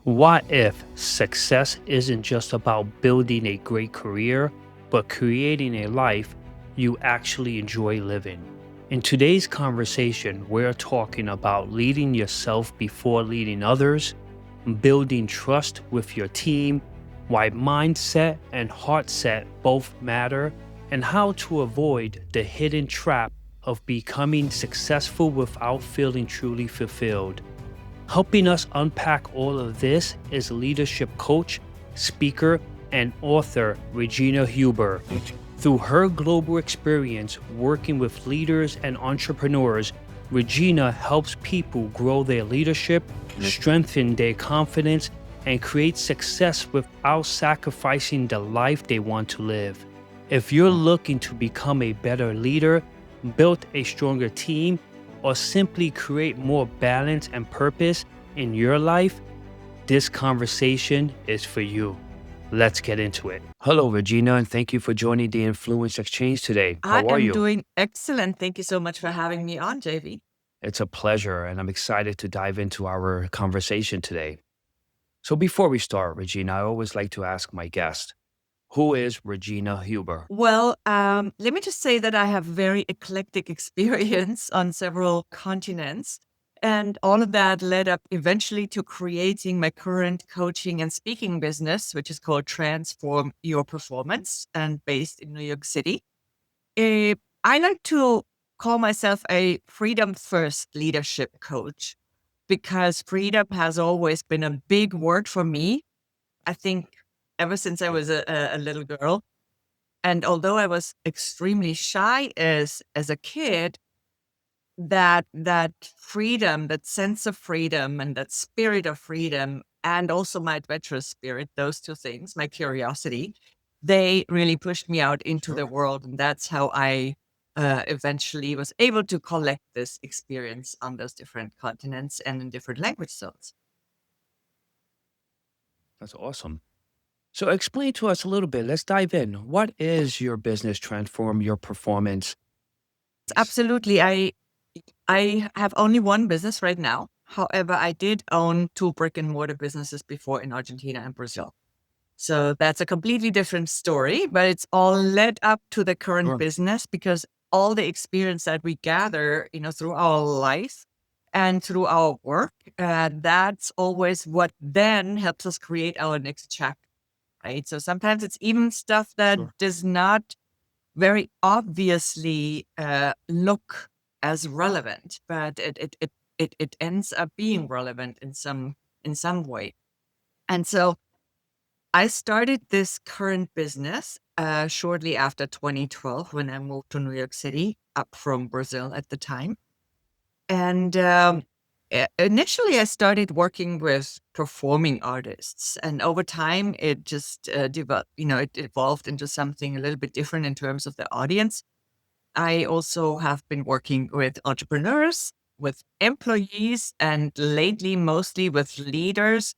What if success isn't just about building a great career, but creating a life you actually enjoy living? In today's conversation, we're talking about leading yourself before leading others, building trust with your team, why mindset and heartset both matter, and how to avoid the hidden trap of becoming successful without feeling truly fulfilled. Helping us unpack all of this is leadership coach, speaker, and author Regina Huber. Through her global experience working with leaders and entrepreneurs, Regina helps people grow their leadership, strengthen their confidence, and create success without sacrificing the life they want to live. If you're looking to become a better leader, build a stronger team, or simply create more balance and purpose in your life, this conversation is for you. Let's get into it. Hello, Regina, and thank you for joining the Influence Exchange today. I How are am you? doing excellent. Thank you so much for having me on, JV. It's a pleasure, and I'm excited to dive into our conversation today. So, before we start, Regina, I always like to ask my guest, who is Regina Huber? Let me just say that I have very eclectic experience on several continents. And all of that led up eventually to creating my current coaching and speaking business, which is called Transform Your Performance and based in New York City. Eh, I like to call myself a freedom first leadership coach because freedom has always been a big word for me. I think ever since I was a little girl. And although I was extremely shy as a kid, that freedom, that sense of freedom and that spirit of freedom, and also my adventurous spirit, those two things, my curiosity, they really pushed me out into the Sure. world. And that's how I eventually was able to collect this experience on those different continents and in different language zones. That's awesome. So, explain to us a little bit. Let's dive in. What is your business Transform Your Performance? Absolutely. I have only one business right now. However, I did own two brick and mortar businesses before in Argentina and Brazil. So that's a completely different story, but it's all led up to the current Sure. business because all the experience that we gather, through our life and through our work, that's always what then helps us create our next chapter, right? So sometimes it's even stuff that Sure. does not very obviously look as relevant, but it ends up being relevant in some way. And so I started this current business shortly after 2012 when I moved to New York City up from Brazil at the time. And initially, I started working with performing artists, and over time, it just developed. It evolved into something a little bit different in terms of the audience. I also have been working with entrepreneurs, with employees, and lately mostly with leaders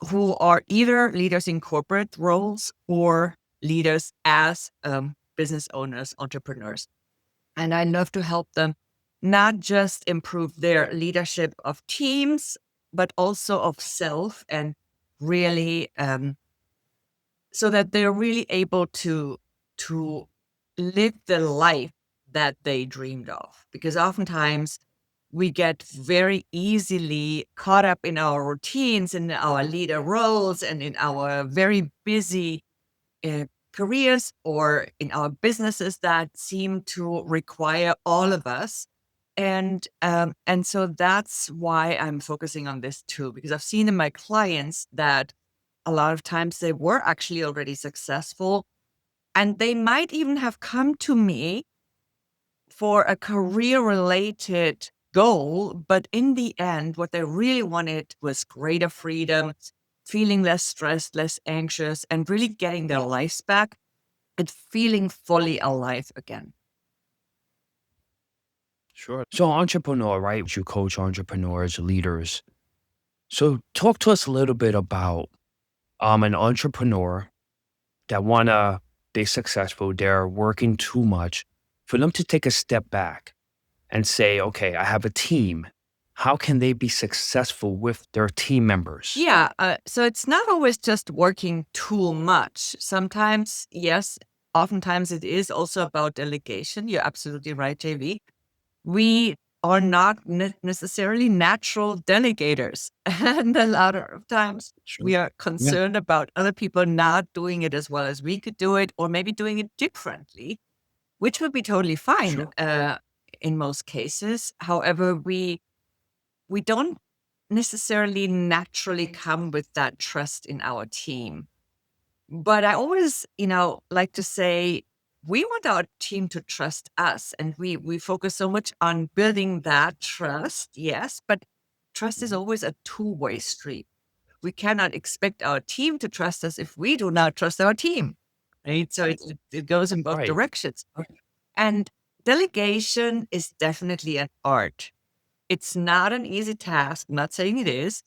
who are either leaders in corporate roles or leaders as business owners, entrepreneurs. And I love to help them not just improve their leadership of teams, but also of self and really so that they're really able to live the life that they dreamed of. Because oftentimes we get very easily caught up in our routines, in our leader roles, and in our very busy uh, careers or in our businesses that seem to require all of us. And so that's why I'm focusing on this too, because I've seen in my clients that a lot of times they were actually already successful, and they might even have come to me for a career related goal. But in the end, what they really wanted was greater freedom, feeling less stressed, less anxious, and really getting their lives back and feeling fully alive again. Sure. So, entrepreneur, right? You coach entrepreneurs, leaders. So, talk to us a little bit about an entrepreneur that wanna be successful. They're working too much. For them to take a step back and say, "Okay, I have a team. how can they be successful with their team members? Yeah. So it's not always just working too much. Sometimes, yes, oftentimes it is also about delegation. You're absolutely right, JV. We are not necessarily natural delegators. And a lot of times Sure. we are Yeah. concerned about other people not doing it as well as we could do it, or maybe doing it differently, which would be totally fine Sure. in most cases. However, we don't necessarily naturally come with that trust in our team. But I always, like to say we want our team to trust us, and we focus so much on building that trust. Yes, but trust is Mhm. always a two-way street. We cannot expect our team to trust us if we do not trust our team. Right? So it goes in both Right. directions. And delegation is definitely an art. It's not an easy task. I'm not saying it is.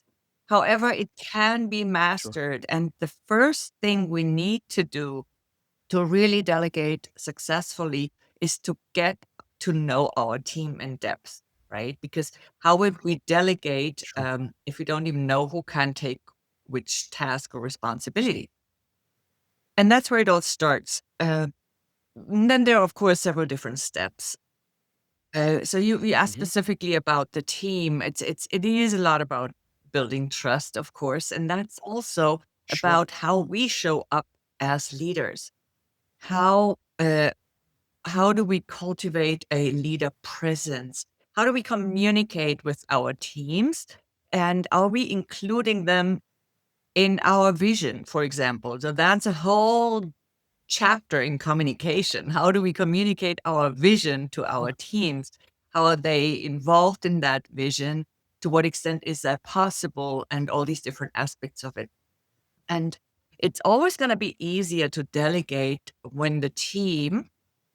However, it can be Sure. mastered. And the first thing we need to do to really delegate successfully is to get to know our team in depth, right? Because how would we delegate Sure. if we don't even know who can take which task or responsibility? And that's where it all starts. And then there are, of course, several different steps. So you asked Hmm. specifically about the team. It is a lot about building trust, of course, and that's also Sure. about how we show up as leaders. How how do we cultivate a leader presence? How do we communicate with our teams? And are we including them in our vision, for example? So that's a whole chapter in communication. How do we communicate our vision to our teams? How are they involved in that vision? To what extent is that possible? And all these different aspects of it. And it's always going to be easier to delegate when the team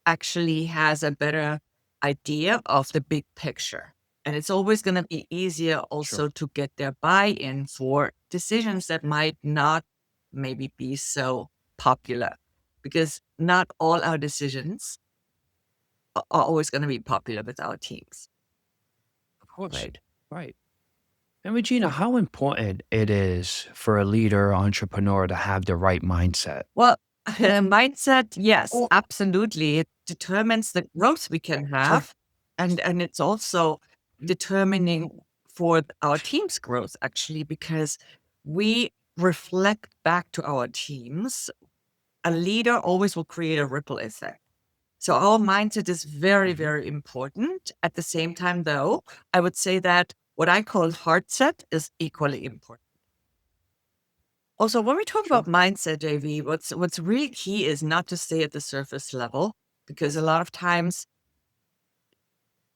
actually has a better idea of the big picture. And it's always going to be easier Sure. also to get their buy in for decisions that might not maybe be so popular, because not all our decisions are always going to be popular with our teams. Of course. Right. Right. And Regina, how important it is for a leader, entrepreneur to have the right mindset? Well, mindset, yes, absolutely. It determines the growth we can Sure. have. And it's also determining for our team's growth, actually, because we reflect back to our teams. A leader always will create a ripple effect. So our mindset is very, Hmm. very important. At the same time, though, I would say that what I call heartset is equally important. Also, when we talk about Sure. mindset, JV, what's really key is not to stay at the surface level, because a lot of times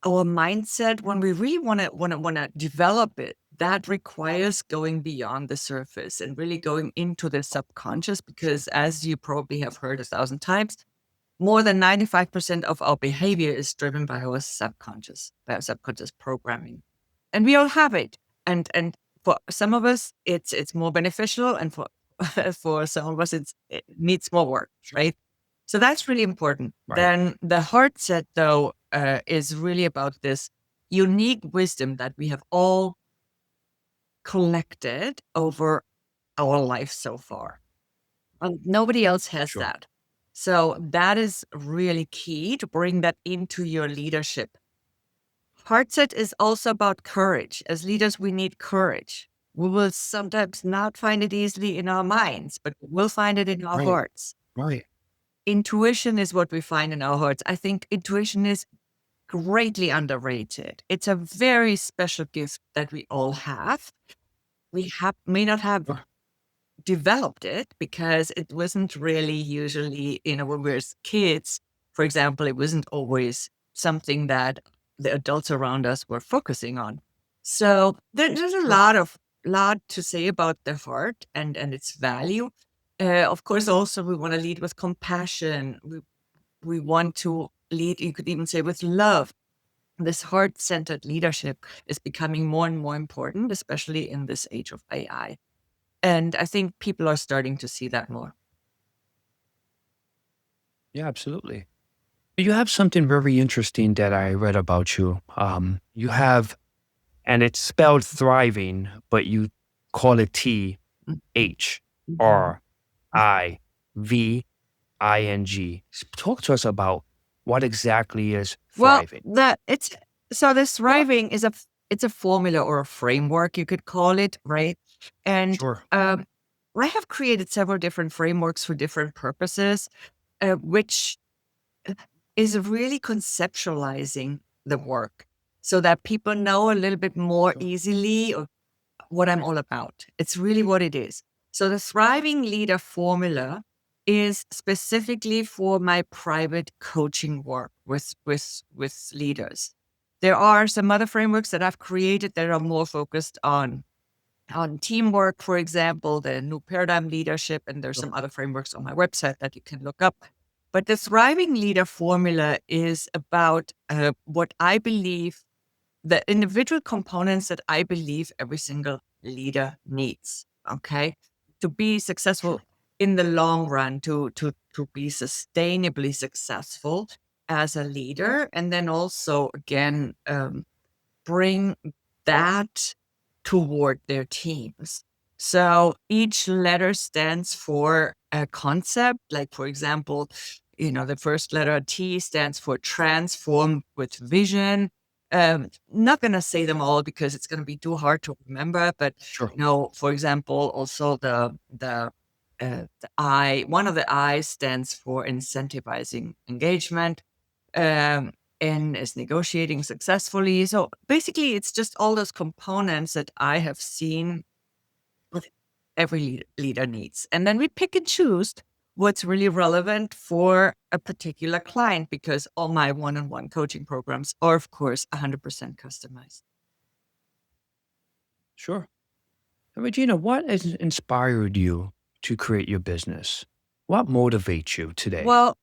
our mindset, when we really want to develop it, that requires going beyond the surface and really going into the subconscious. Sure. Because as you probably have heard 1,000 times, more than 95% of our behavior is driven by our subconscious programming. And we all have it. And for some of us, it's more beneficial, and for for some of us, it needs more work, Sure. right? So that's really important. Right. Then the heart set, though, is really about this unique wisdom that we have all collected over our life so far. Nobody else has Sure. that. So that is really key to bring that into your leadership. Heartset is also about courage. As leaders, we need courage. We will sometimes not find it easily in our minds, but we'll find it in our Right. hearts. Right. Intuition is what we find in our hearts. I think intuition is greatly underrated. It's a very special gift that we all have. May not have Sure. developed it because it wasn't really usually, when we were kids, for example, it wasn't always something that the adults around us were focusing on. So there's a Sure. lot to say about the heart and its value. Of course, also we want to lead with compassion. We want to lead, you could even say, with love. This heart-centered leadership is becoming more and more important, especially in this age of AI. And I think people are starting to see that more. Yeah, absolutely. You have something very interesting that I read about you. You have and it's spelled thriving, but you call it Mhm. Thriving. Talk to us about what exactly is Well, thriving. this thriving is it's a formula or a framework, you could call it, right? And Sure. I have created several different frameworks for different purposes, which is really conceptualizing the work so that people know a little bit more Sure. easily of what I'm all about. It's really what it is. So the Thriving Leader formula is specifically for my private coaching work with leaders. There are some other frameworks that I've created that are more focused on teamwork, for example, the new paradigm leadership, and there's Sure. some other frameworks on my website that you can look up. But the Thriving Leader formula is about what I believe the individual components that I believe every single leader needs. Okay, to be successful Sure. in the long run, to be sustainably successful as a leader, and then also again bring that toward their teams. So each letter stands for a concept. Like, for example, the first letter T stands for transform with vision. Not going to say them all because it's going to be too hard to remember. But Sure. for example, also the I, one of the I's stands for incentivizing engagement. Um, and is negotiating successfully. So basically, it's just all those components that I have seen what every leader needs. And then we pick and choose what's really relevant for a particular client because all my one on one coaching programs are, of course, 100% customized. Sure. And Regina, what has inspired you to create your business? What motivates you today? Well,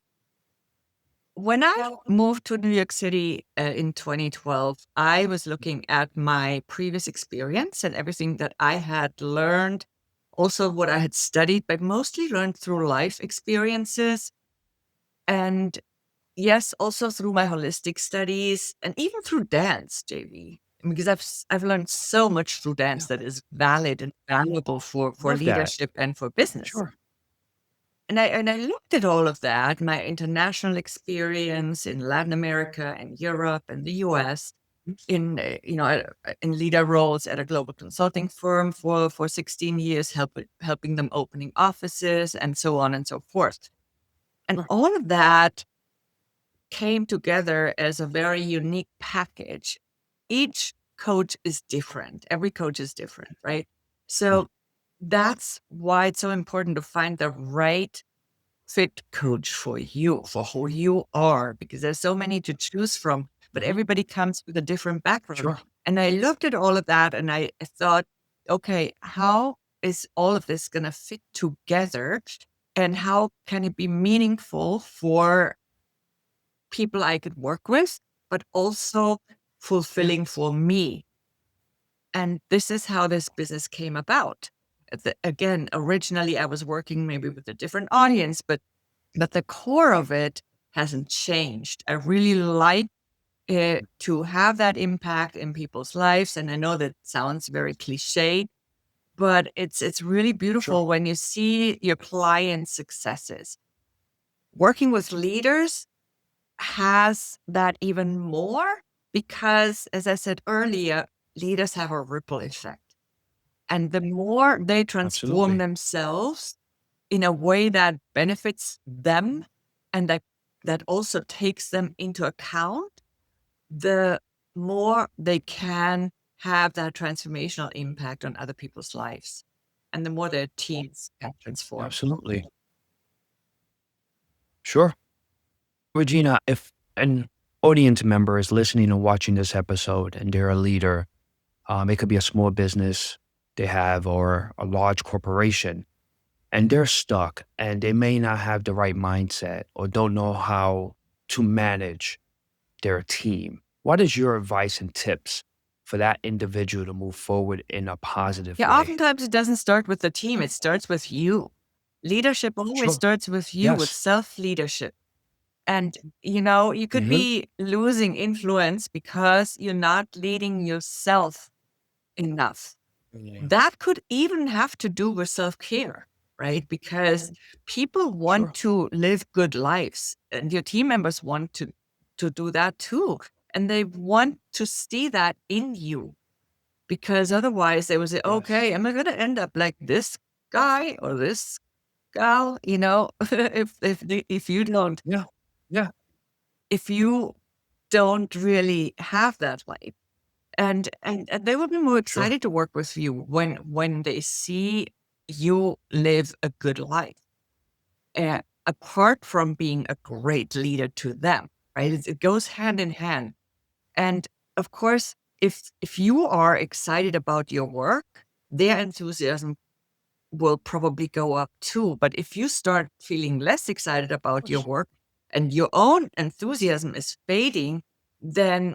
when I moved to New York City in 2012, I was looking at my previous experience and everything that I had learned, also what I had studied, but mostly learned through life experiences. And yes, also through my holistic studies and even through dance, JV. Because I've learned so much through dance Yeah. that is valid and valuable for Love that. leadership and for business. Sure. And I looked at all of that, my international experience in Latin America and Europe and the US, in in leader roles at a global consulting firm for 16 years, helping them opening offices and so on and so forth. And Sure. all of that came together as a very unique package. Each coach is different. Every coach is different, right? Mm. So that's why it's so important to find the right fit coach for you, for who you are, because there's so many to choose from, but Mhm. everybody comes with a different background. Sure. And I looked at all of that and I thought, okay, how is all of this going to fit together? And how can it be meaningful for people I could work with, but also Yeah. fulfilling for me? And this is how this business came about. Again, originally I was working maybe with a different audience, but the core of it hasn't changed. I really like to have that impact in people's lives. And I know that sounds very cliche, but it's really Sure. beautiful when you see your clients' successes. Working with leaders has that even more because, as I said earlier, leaders have a ripple effect. And the more they transform Absolutely. themselves in a way that benefits them and that also takes them into account, the more they can have that transformational impact on other people's lives and the more their teams can transform. Absolutely. Sure. Regina, if an audience member is listening and watching this episode and they're a leader, it could be a small business they have or a large corporation, and they're stuck and they may not have the right mindset or don't know how to manage their team. What is your advice and tips for that individual to move forward in a positive Yeah, way? oftentimes it doesn't start with the team, it starts with you. Leadership always Sure. starts with you, with Yes. self leadership. And, you could Hmm. be losing influence because you're not leading yourself enough. Yeah. That could even have to do with self-care, right? Because people want Sure. to live good lives, and your team members want to do that too. And they want to see that in you, because otherwise they will say, Yes. okay, am I going to end up like this guy or this gal? If you don't, Yeah. Yeah. if you don't really have that life. And they will be more Sure. excited to work with you when they see you live a good life. And apart from being a great leader to them, right? It goes hand in hand. And of course, if you are excited about your work, their enthusiasm will probably go up too. But if you start feeling less excited about your work and your own enthusiasm is fading, then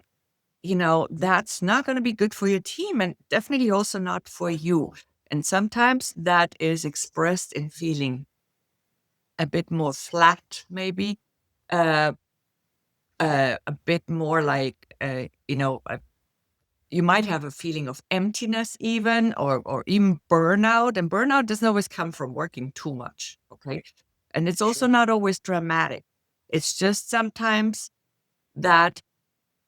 that's not going to be good for your team, and definitely also not for you. And sometimes that is expressed in feeling a bit more flat, maybe, uh, a bit more like, you might have a feeling of emptiness even, or even burnout. And burnout doesn't always come from working too much. Okay. And it's also Sure. not always dramatic. It's just sometimes that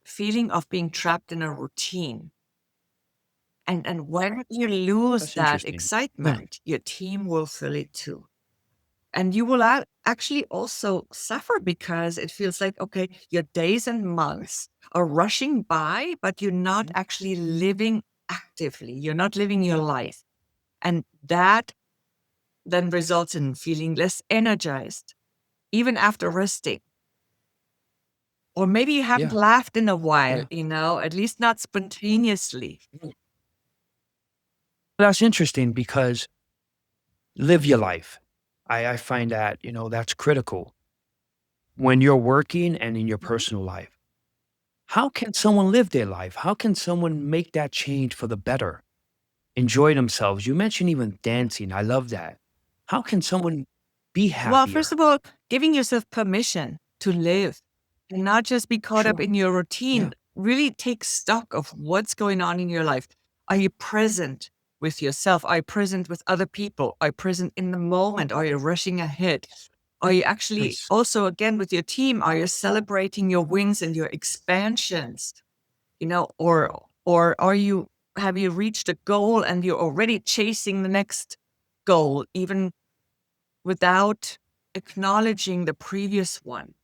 feeling of being trapped in a routine. And when you lose That's that interesting. Yeah. excitement, your team will feel it too. And you will actually also suffer, because it feels like, okay, your days and months are rushing by, but you're not Mhm. actually living actively. You're not living your life. And that then results in feeling less energized, even after resting. Or maybe you haven't Yeah. laughed in a while, Yeah. at least not spontaneously. That's interesting because live your life. I find that, that's critical when you're working and in your Mhm. personal life. How can someone live their life? How can someone make that change for the better? Enjoy themselves. You mentioned even dancing. I love that. How can someone be Well, first happier? of all, giving yourself permission to live and not just be caught up Sure. in your routine. Yeah. Really take stock of what's going on in your life. Are you present with yourself? Are you present with other people? Are you present in the moment? Are you rushing ahead? Are you actually Nice. also, again, with your team, are you celebrating your wins and your expansions? Or have you reached a goal and you're already chasing the next goal, even without acknowledging the previous one?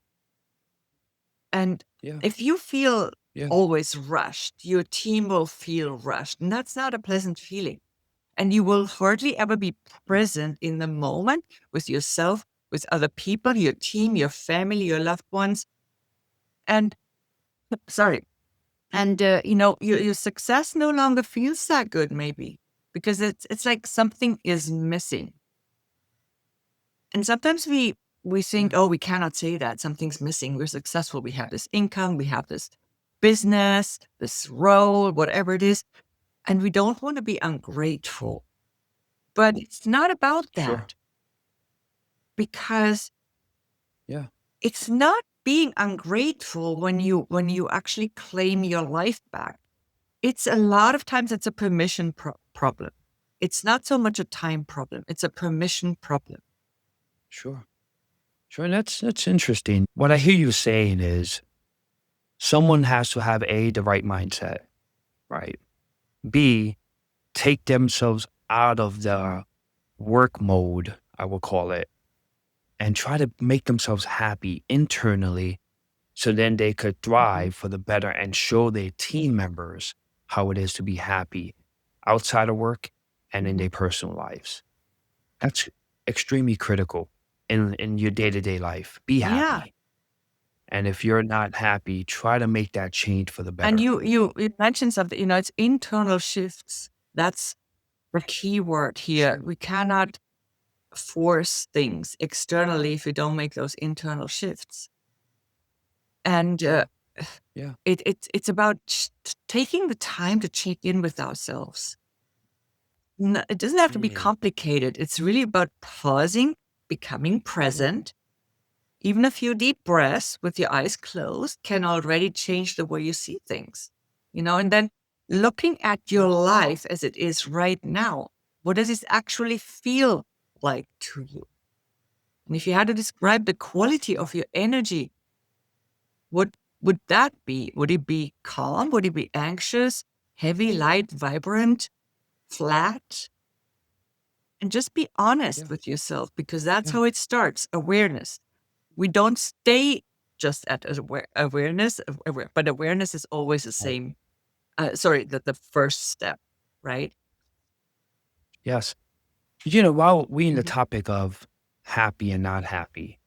And Yeah. if you feel Yeah. always rushed, your team will feel rushed. And that's not a pleasant feeling. And you will hardly ever be present in the moment with yourself, with other people, your team, your family, your loved ones. And sorry. And your success no longer feels that good, maybe, because it's like something is missing. And sometimes we think, Yeah. oh, we cannot say that something's missing. We're successful. We have this income. We have this business, this role, whatever it is. And we don't want to be ungrateful. But it's not about Sure. that, because Yeah. it's not being ungrateful when you actually claim your life back. It's a lot of times it's a permission problem. It's not so much a time problem. It's a permission problem. Sure. Sure. And that's interesting. What I hear you saying is someone has to have A, the right mindset, right? B, take themselves out of the work mode, I will call it, and try to make themselves happy internally so then they could Mhm. thrive for the better and show their team members how it is to be happy outside of work and in Mhm. their personal lives. That's extremely critical in your day-to-day life. Be Yeah. happy. And if you're not happy, try to make that change for the And better. you mentioned something, it's internal shifts. That's the key word here. Sure. We cannot force things externally if we don't make those internal shifts. And Sure. Yeah. it's about taking the time to check in with ourselves. It doesn't have to be Mm. complicated. It's really about pausing, becoming present. Even a few deep breaths with your eyes closed can already change the way you see things. And then looking at your life as it is right now, what does it actually feel like to you? And if you had to describe the quality of your energy, what would that be? Would it be calm? Would it be anxious, heavy, light, vibrant, flat? And just be honest Yeah. with yourself, because that's Yeah. how it starts. Awareness. We don't stay just at awareness, but awareness is always the Right. same. Sorry, the first step, right? Yes. While we in the Mhm. topic of happy and not happy,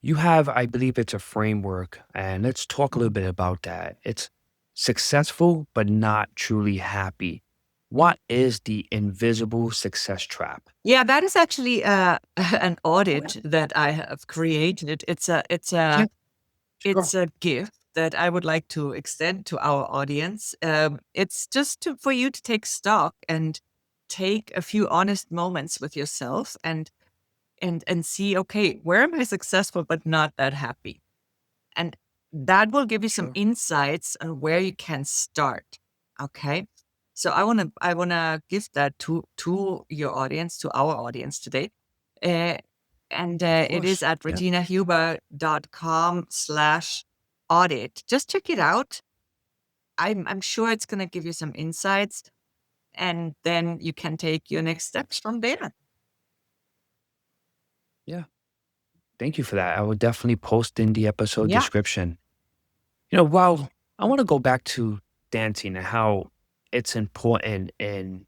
you have, I believe it's a framework, and let's talk a little bit about that. It's successful, but not truly happy. What is the invisible success trap? Yeah, that is actually an Oh, yeah. audit that I have created. Yeah, sure. It's a gift that I would like to extend to our audience. It's just for you to take stock and take a few honest moments with yourself and see, okay, where am I successful but not that happy? And that will give you some Sure. insights on where you can start. Okay. So I wanna give that to your audience, to our audience today. Uh, and Of it is course. at Yeah. reginahuber.com/audit. Just check it out. I'm sure it's gonna give you some insights, and then you can take your next steps from there. Yeah. Thank you for that. I will definitely post in the episode Yeah. description. While I want to go back to dancing and how it's important in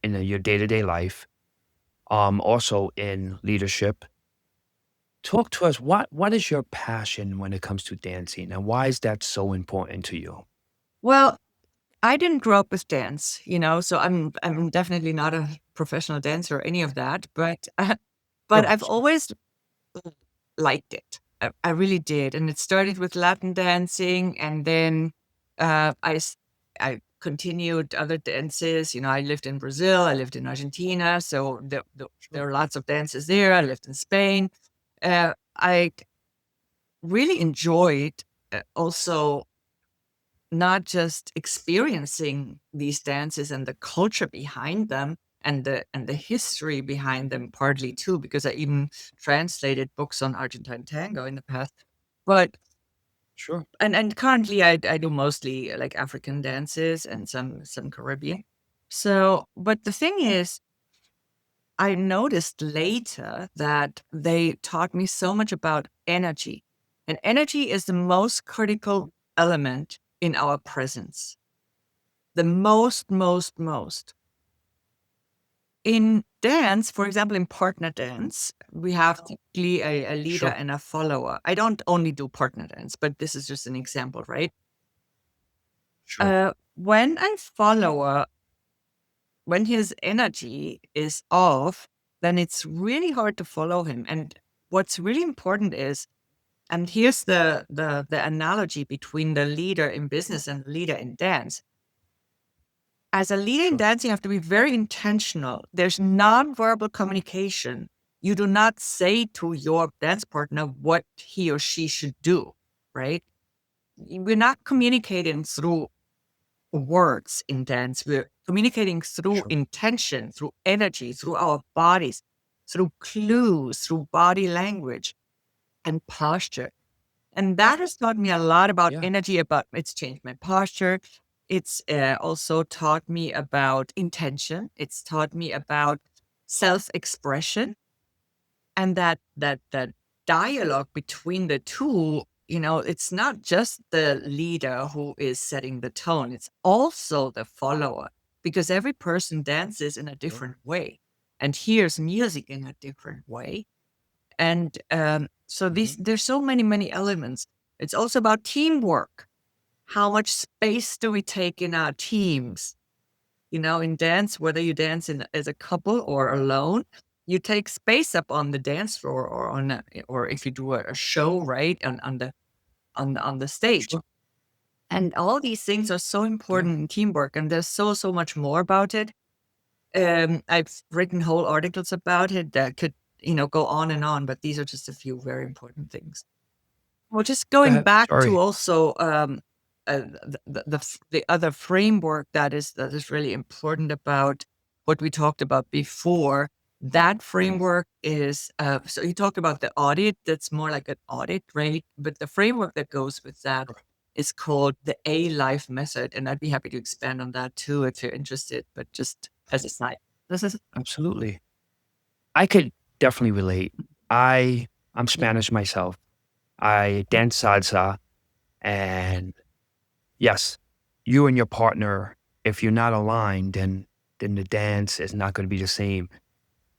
your day-to-day life, also in leadership. Talk to us. What is your passion when it comes to dancing, and why is that so important to you? Well, I didn't grow up with dance, so I'm definitely not a professional dancer or any of that, but but Sure, I've sure, always liked it. I really did, and it started with Latin dancing, and then I continued other dances. I lived in Brazil, I lived in Argentina, so there sure. are lots of dances there. I lived in Spain. I really enjoyed also not just experiencing these dances and the culture behind them and the history behind them, partly too, because I even translated books on Argentine tango in the past. But Sure. and currently I do mostly like African dances and some Caribbean. So, but the thing is, I noticed later that they taught me so much about energy. And energy is the most critical element in our presence. The most. In dance, for example, in partner dance, we have typically a leader Sure. and a follower. I don't only do partner dance, but this is just an example, right? Sure. When a follower, when his energy is off, then it's really hard to follow him. And what's really important is, and here's the analogy between the leader in business and the leader in dance. As a leader in Sure. dance, you have to be very intentional. There's nonverbal communication. You do not say to your dance partner what he or she should do, right? We're not communicating through words in dance. We're communicating through Sure. intention, through energy, through our bodies, through clues, through body language and posture. And that has taught me a lot about Yeah. energy, about it's changed my posture. It's also taught me about intention. It's taught me about self-expression, and that dialogue between the two. It's not just the leader who is setting the tone. It's also the follower, because every person dances in a Sure. different way and hears music in a different way. And so Mhm. there's so many elements. It's also about teamwork. How much space do we take in our teams? In dance, whether you dance as a couple or alone, you take space up on the dance floor or or if you do a show, right, on the stage. Sure. And all these things are so Yeah. important in teamwork, and there's so much more about it. I've written whole articles about it that could, go on and on, but these are just a few very important things. Well, just Go going ahead. back to Sorry. also the other framework that is really important about what we talked about before. That framework is so you talked about the audit. That's more like an audit, right? But the framework that goes with that is called the A Life method, and I'd be happy to expand on that too if you're interested. But just as a side, this is Absolutely. I could definitely relate. I'm Spanish myself. I dance salsa, and yes, you and your partner, if you're not aligned, then the dance is not going to be the same.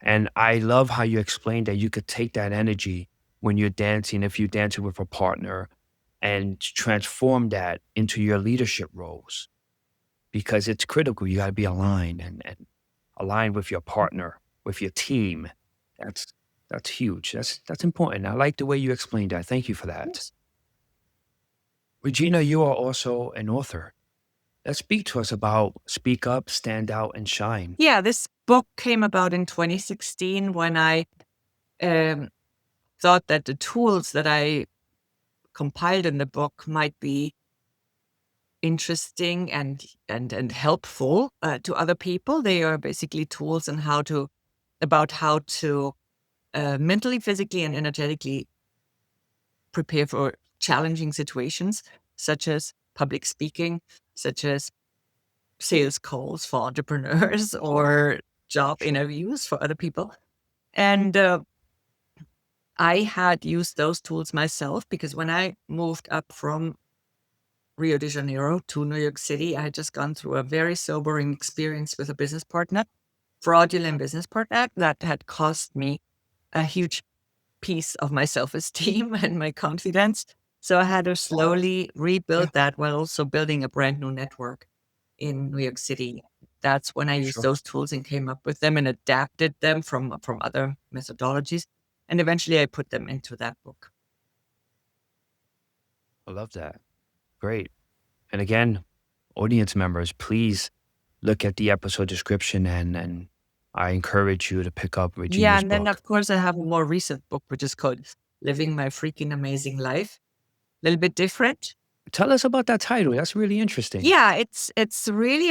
And I love how you explained that you could take that energy when you're dancing, if you're dancing with a partner, and transform that into your leadership roles because it's critical. You got to be aligned and aligned with your partner, with your team. That's that's huge. That's important. I like the way you explained that. Thank you for that. yes. Regina, you are also an author. Let's speak to us about Speak Up, Stand Out, and Shine. Yeah, this book came about in 2016 when I um, thought that the tools that I compiled in the book might be interesting and helpful to other people. They are basically tools on how to mentally, physically, and energetically prepare for challenging situations, such as public speaking, such as sales calls for entrepreneurs or job interviews for other people. And I had used those tools myself because when I moved up from Rio de Janeiro to New York City, I had just gone through a very sobering experience with a business partner, fraudulent business partner that had cost me a huge piece of my self-esteem and my confidence. So I had to slowly Yeah, rebuild that while also building a brand new network in New York City. That's when I used sure. those tools and came up with them and adapted them from other methodologies. And eventually I put them into that book. I love that. Great. And again, audience members, please look at the episode description and I encourage you to pick up Yeah, Regina's and then book. of course I have a more recent book which is called Living My Freaking Amazing Life. A little bit different. Tell us about that title. That's really interesting. Yeah, it's really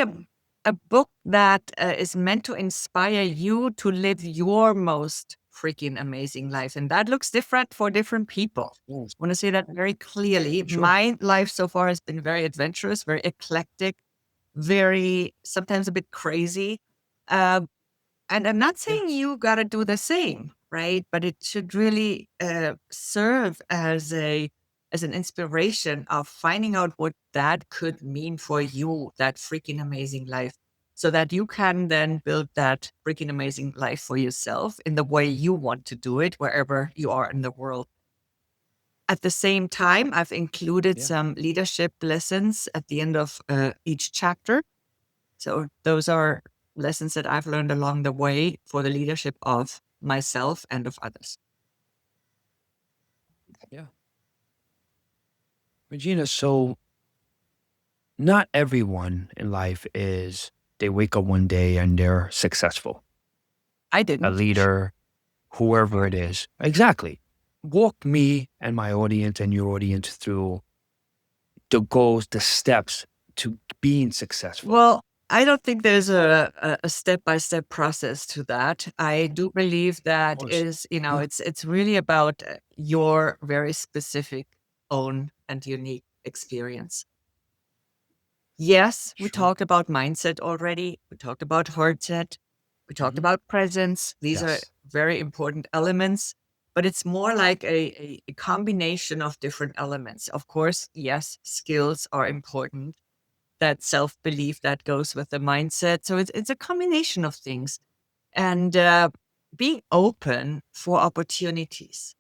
a book that is meant to inspire you to live your most freaking amazing life, and that looks different for different people. Yes. I want to say that very clearly. Sure. My life so far has been very adventurous, very eclectic, very sometimes a bit crazy. Um, and I'm not Yeah. saying you got to do the same, right? But it should really serve as an inspiration of finding out what that could mean for you, that freaking amazing life, so that you can then build that freaking amazing life for yourself in the way you want to do it, wherever you are in the world. At the same time, I've included Yeah. some leadership lessons at the end of each chapter. So those are lessons that I've learned along the way for the leadership of myself and of others. Yeah. Regina, so not everyone in life is, they wake up one day and they're successful, I a didn't. leader, whoever it is. Exactly. Walk me and my audience and your audience through the goals, the steps to being successful. Well, I don't think there's a step-by-step process to that. I do believe Of that course. is, Yeah. it's really about your very specific own and unique experience. Yes, we Sure. talked about mindset already. We talked about heartset. We talked Mhm. about presence. These are Yes. very important elements, but it's more like a combination of different elements. Of course, yes, skills are important. That self belief that goes with the mindset. So it's a combination of things and being open for opportunities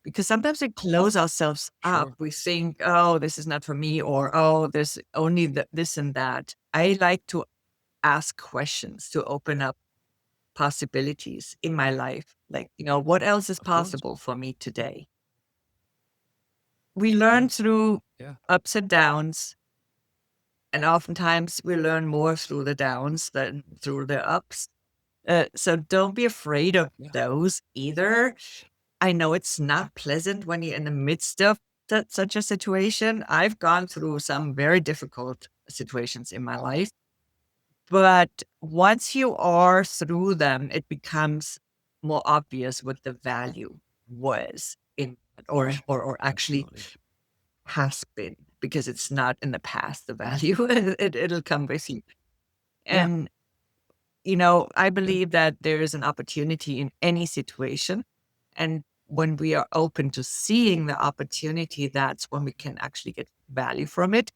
because sometimes we close ourselves up. Sure. We think, oh, this is not for me, or oh, there's only this and that. I like to ask questions to open up possibilities in my life. Like, what else is Of course. possible for me today? We Yeah. learn through Yeah. ups and downs, and oftentimes we learn more through the downs than through the ups. So don't be afraid of Yeah. those either. I know it's not pleasant when you're in the midst of such a situation. I've gone through some very difficult situations in my life, but once you are through them, it becomes more obvious what the value was in, or actually Absolutely. has been, because it's not in the past, the value. It'll come with you. Yeah. And, I believe that there is an opportunity in any situation. And when we are open to seeing the opportunity, that's when we can actually get value from it.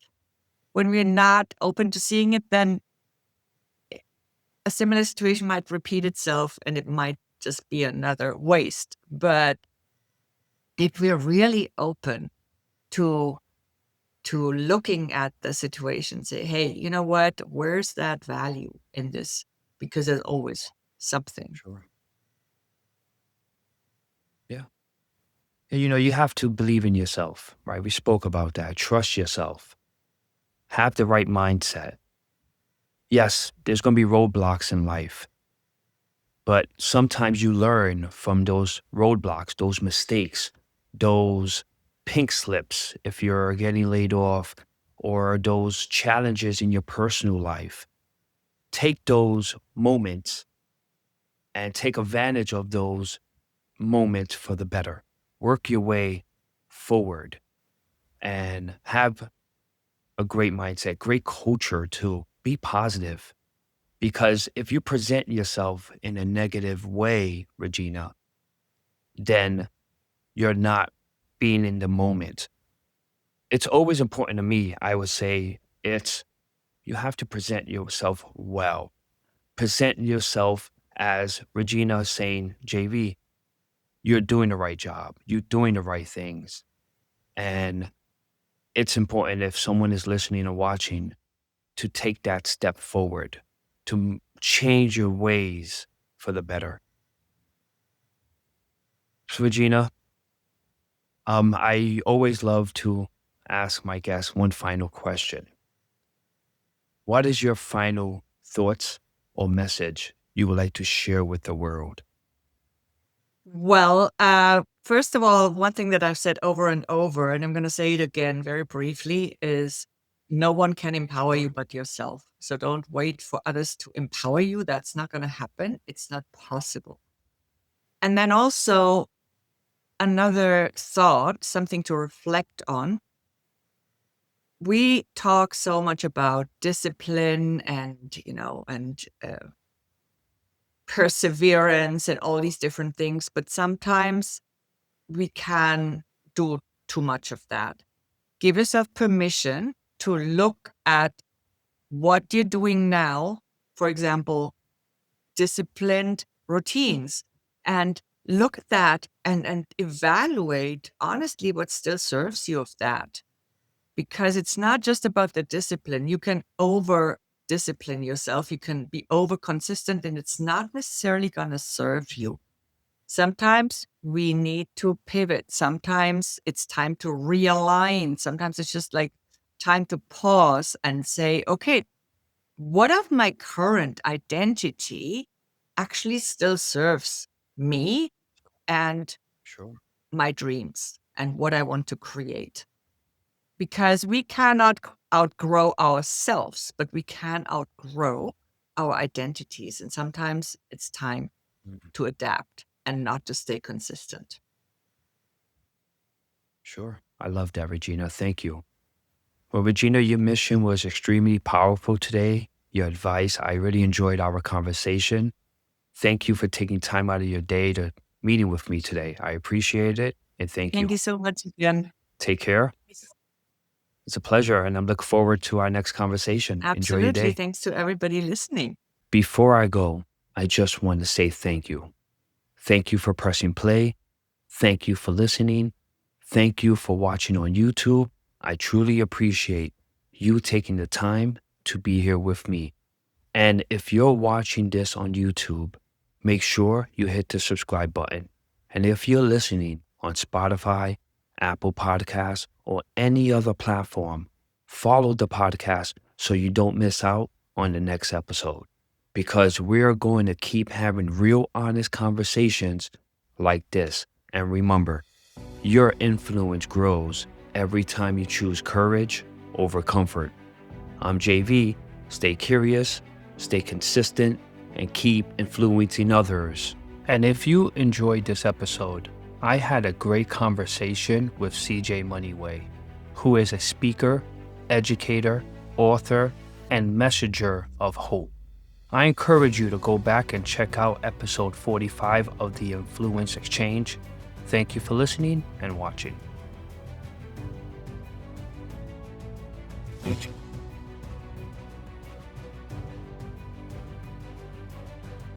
When we're not open to seeing it, then a similar situation might repeat itself and it might just be another waste. But if we're really open to looking at the situation, say, hey, you know what? Where's that value in this? Because there's always something. Sure. And, you have to believe in yourself, right? We spoke about that. Trust yourself. Have the right mindset. Yes, there's going to be roadblocks in life, but sometimes you learn from those roadblocks, those mistakes, those pink slips if you're getting laid off, or those challenges in your personal life. Take those moments and take advantage of those moments for the better. Work your way forward and have a great mindset, great culture to be positive. Because if you present yourself in a negative way, Regina, then you're not being in the moment. It's always important to me, I would say, you have to present yourself well. Present yourself as Regina is saying, JV, you're doing the right job. You're doing the right things. And it's important if someone is listening or watching to take that step forward, to change your ways for the better. So, Regina, I always love to ask my guests one final question. What is your final thoughts or message you would like to share with the world? Well, first of all, one thing that I've said over and over, and I'm going to say it again very briefly, is no one can empower you but yourself. So don't wait for others to empower you. That's not going to happen. It's not possible. And then also, another thought, something to reflect on. We talk so much about discipline and, perseverance and all these different things, but sometimes we can do too much of that. Give yourself permission to look at what you're doing now, for example, disciplined routines, and look at that and evaluate honestly what still serves you of that. Because it's not just about the discipline. You can over discipline yourself, you can be over consistent, and it's not necessarily going to serve you. Sometimes we need to pivot. Sometimes it's time to realign. Sometimes it's just like time to pause and say, okay, what of my current identity actually still serves me and Sure. my dreams and what I want to create? Because we cannot outgrow ourselves, but we can outgrow our identities. And sometimes it's time Mhm. to adapt and not to stay consistent. Sure. I love that, Regina. Thank you. Well, Regina, your mission was extremely powerful today. Your advice, I really enjoyed our conversation. Thank you for taking time out of your day to meeting with me today. I appreciate it and thank Thank you. you so much again. Take care. It's a pleasure and I'm looking forward to our next conversation. Enjoy your Absolutely. day. Thanks to everybody listening. Before I go, I just want to say thank you. Thank you for pressing play. Thank you for listening. Thank you for watching on YouTube. I truly appreciate you taking the time to be here with me. And if you're watching this on YouTube, make sure you hit the subscribe button. And if you're listening on Spotify, Apple Podcasts, or any other platform, follow the podcast so you don't miss out on the next episode. Because we're going to keep having real honest conversations like this. And remember, your influence grows every time you choose courage over comfort. I'm JV. Stay curious, stay consistent, and keep influencing others. And if you enjoyed this episode, I had a great conversation with CJ Moneyway, who is a speaker, educator, author, and messenger of hope. I encourage you to go back and check out episode 45 of the Influence Exchange. Thank you for listening and watching.